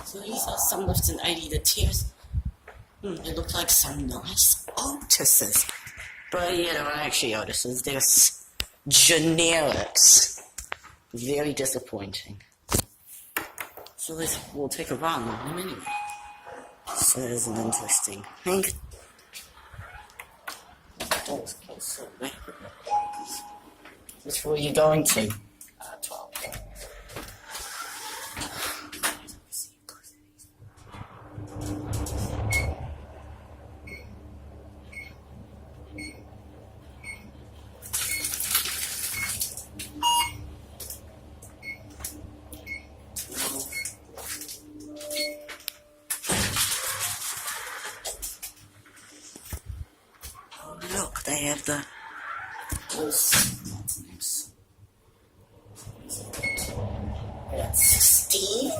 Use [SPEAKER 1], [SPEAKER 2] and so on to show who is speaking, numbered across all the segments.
[SPEAKER 1] So these are some lifts in 80 the tiers. They look like some nice OTISes. But yeah, they're not actually OTISes, they're generics. Very disappointing. So we'll take a run on them anyway. So there's an interesting thing. Which way are you going to? 12. Oh look, they have the That's 16.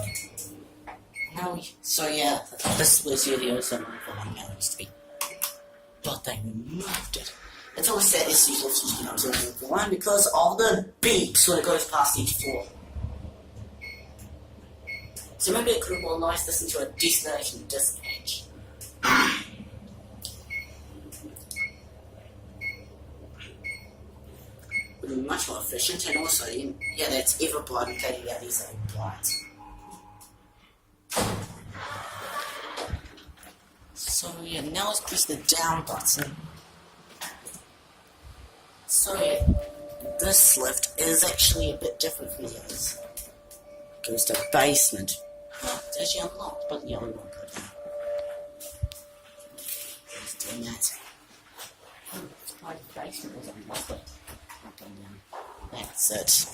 [SPEAKER 1] So yeah, this was video somewhere for 1 million to be. But they removed it. It's always set as usual to one because of the beeps when it goes past each floor. So maybe it could have been nice to listen to a destination dispatch. Would be much more efficient, and also, yeah, that's Everbright and Katie, yeah, these are bright. So yeah, now let's press the down button. So yeah, this lift is actually a bit different from the others. It goes to basement. Oh, it's actually unlocked, but yeah, we won't go down. Just doing that. Oh, it's my basement was unlocked, but not going down. That's it.